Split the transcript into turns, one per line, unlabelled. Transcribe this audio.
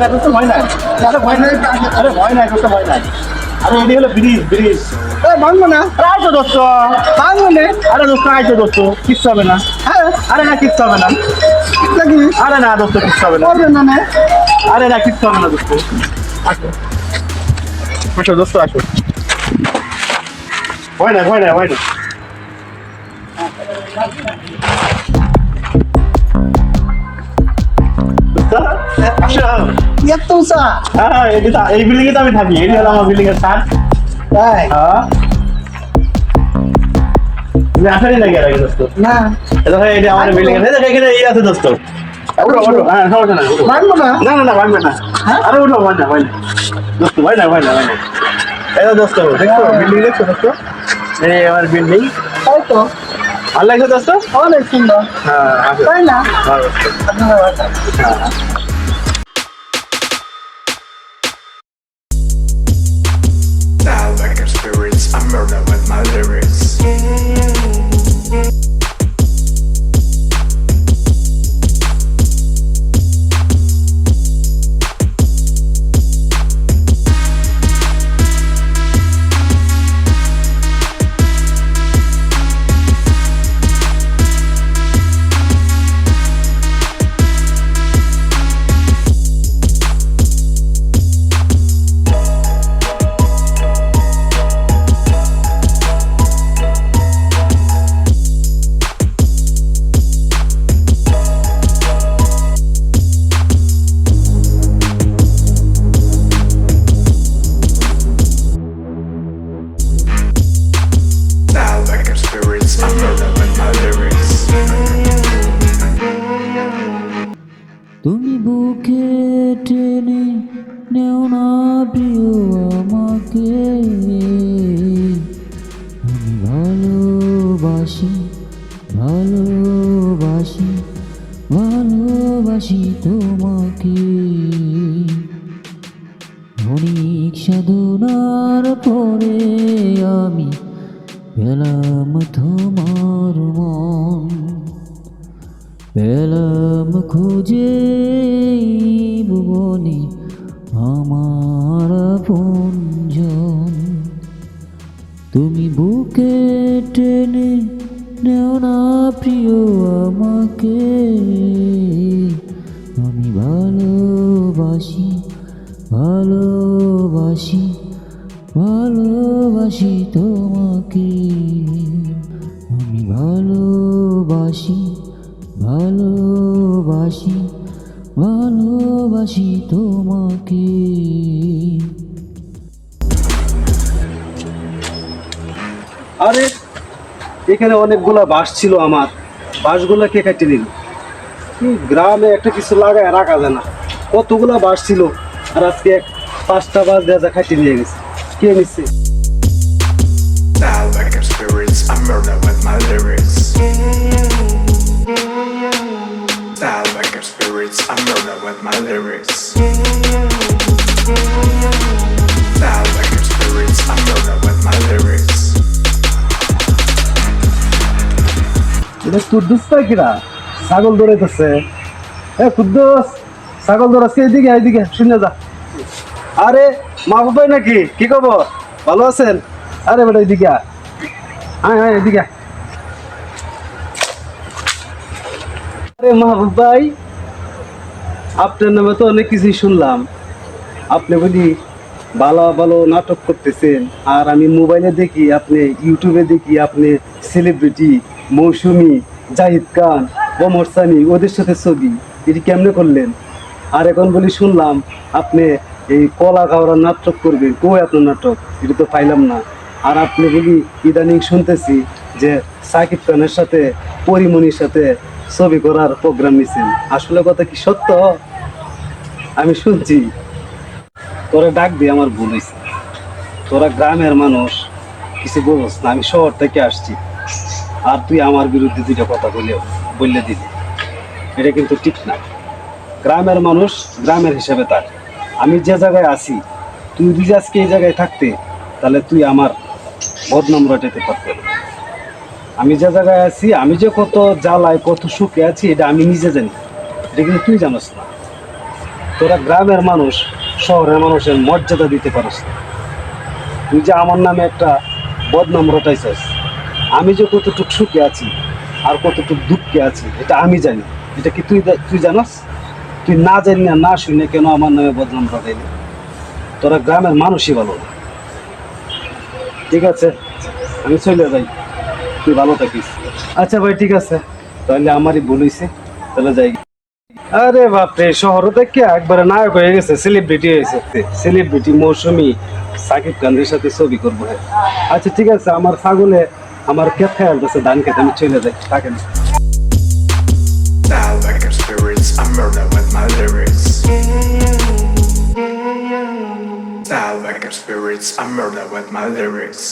না দোস্ত ভয় নাই, আরে ভয় নাই, আরে ভয় নাই দোস্ত ভয় নাই। আরে এটি হলো ব্রিজ ব্রিজ।
ভাঙবো না,
আইতো দোস্ত,
ভাঙবো না।
আরে দোস্ত আইতো দোস্ত, কিচ্ছু হবে না।
হ্যাঁ
আরে না কিচ্ছু হবে না,
নাকি
আরে না দোস্ত কিচ্ছু হবে না,
করবে না না?
আরে না কিচ্ছু হবে না দোস্ত। আসো আসো দোস্ত আসো, ভয় নাই ভয় নাই ভয় নাই। দোস্ত, আসো।
এত উঁচা?
হ্যাঁ এই বিল্ডিং এ তো আমি থাকি, এটি হলো আমার বিল্ডিং এর ছাদ।
তাই
হ্যাঁ তুমি আসেনি নাকি আর আগে দোস্ত?
না,
এটা ভাই এটা আমার বিল্ডিং এর, দেখো এখানে এই আছে দোস্ত। উঠো উঠো, হ্যাঁ সমস্যা নাই উঠো।
ভাঙবো না।
না না না ভাঙবে না, আরে উঠো ভয় না ভয় না দোস্ত, ভয় না ভয় না ভয় না। এটা দোস্ত দেখছো বিল্ডিং দেখছো দোস্ত, এই আমার বিল্ডিং।
তাই তো,
ভালো লাগছে দোস্ত?
অনেক সুন্দর।
হ্যাঁ আসো।
তাই না?
হ্যাঁ দোস্ত। হ্যাঁ
Now like spirits, I murder with my lyrics. Now like spirits, I murder with my lyrics.
তুমি বুকে টেনে নেও না প্রিয় আমাকে, আমি ভালোবাসি ভালোবাসি ভালোবাসি তোমাকে। অনেক সাধনার পরে আমি পেলাম তোমার মন, পেলাম খুঁজে ভুবনে আমার আপনজন। তুমি বুকে টেনে নেও না প্রিয় আমাকে, আমি ভালোবাসি ভালোবাসি ভালোবাসি তোমাকে। আমি ভালোবাসি ভালোবাসি ভালোবাসি তোমাকে।
আরে এখানে অনেকগুলা বাঁশ ছিল আমার, বাঁশগুলা কে কেটে নিল? গ্রামে একটা কিছু লাগায় রাখা যায় না, কতগুলা বাঁশ ছিল, আর আজকে 5টা বাঁশ দেওয়া যা কাটিয়ে নিয়ে গেছে। কে নিচ্ছে?
Now like spirits, I murder with my lyrics. Now like spirits, I murder with my lyrics. Now like spirits, I murder with my lyrics.
এটা কুদ্দুস তা কিরা ছাগল দৌড়াইতেছে। কুদ্দুস, ছাগল দৌড়াচ্ছে, এইদিকে এইদিকে শুনে যা। আরে মাহবুব ভাই নাকি? কি খবর? ভালো আছেন? আরে বেটা এইদিকে আয়। হ্যাঁ হ্যাঁ এদিকে আয়। আরে মাহবুব ভাই, আপনার নামে তো অনেক কিছুই শুনলাম। আপনি বুঝি ভালো ভালো নাটক করতেছেন, আর আমি মোবাইলে দেখি, আপনি ইউটিউবে দেখি আপনি সেলিব্রিটি মৌসুমী, জাহিদ খান, ওমর সানি ওদের সাথে ছবি। এটি কেমনে করলেন? আর এখন বলি শুনলাম আপনি এই কলা খাওয়ার নাটক করবেন। কই আপনার নাটক? এটা তো পাইলাম না। আর আপনি বলি ইদানিং শুনতেছি যে সাকিব খানের সাথে পরিমণির সাথে ছবি করার প্রোগ্রাম নিছেন। আসলে কথা কি সত্য? আমি শুনছি। তোরা ডাক দিয়ে আমার ভুল হয়েছে। তোরা গ্রামের মানুষ, কিছু বলছ না। আমি শহর থেকে আসছি, আর তুই আমার বিরুদ্ধে দুইটা কথা বললে দিলি, এটা কিন্তু ঠিক না। গ্রামের মানুষ গ্রামের হিসাবে তার। আমি যে জায়গায় আছি, তুই যদি আজকে এই জায়গায় থাকতে, তাহলে তুই আমার বদনাম রটাতে পারতে। আমি যে জায়গায় আছি, আমি যে কত জ্বালায় কত সুখে আছি, এটা আমি নিজে জানি, এটা কিন্তু তুই জানোস না। তোরা গ্রামের মানুষ শহরের মানুষের মর্যাদা দিতে পারস না। তুই যে আমার নামে একটা বদনাম রটাইছস, আমি যে কতটুকু সুখে আছি আর কতটুকু দুঃখে আছি এটা আমি জানি। এটা কি তুই জানাস? তুই না জানি না শুনে কেন আমার নামে বদনাম রটাইলি? তোরা গ্রামের মানুষই ভালো না। ঠিক আছে, আমি চলে যাই, তুই ভালো থাকিস। আচ্ছা ভাই, ঠিক আছে, তাহলে আমারই ভুল হয়েছে, তাহলে যাই। আরে বাপরে, শহর থেকে একবারে নায়ক হয়ে গেছে, সেলিব্রিটি হয়েছে। সেলিব্রিটি মৌসুমী সাকিব খানের সাথে ছবি করবো। হ্যাঁ আচ্ছা ঠিক আছে, আমার ছাগলে আমার ক্ষেত খেয়াল আছে, ধান খেতে, আমি চলে যাই, থাকেন।
Now like I'm spirits, I murder with my lyrics. Now like I'm spirits, I murder with my lyrics.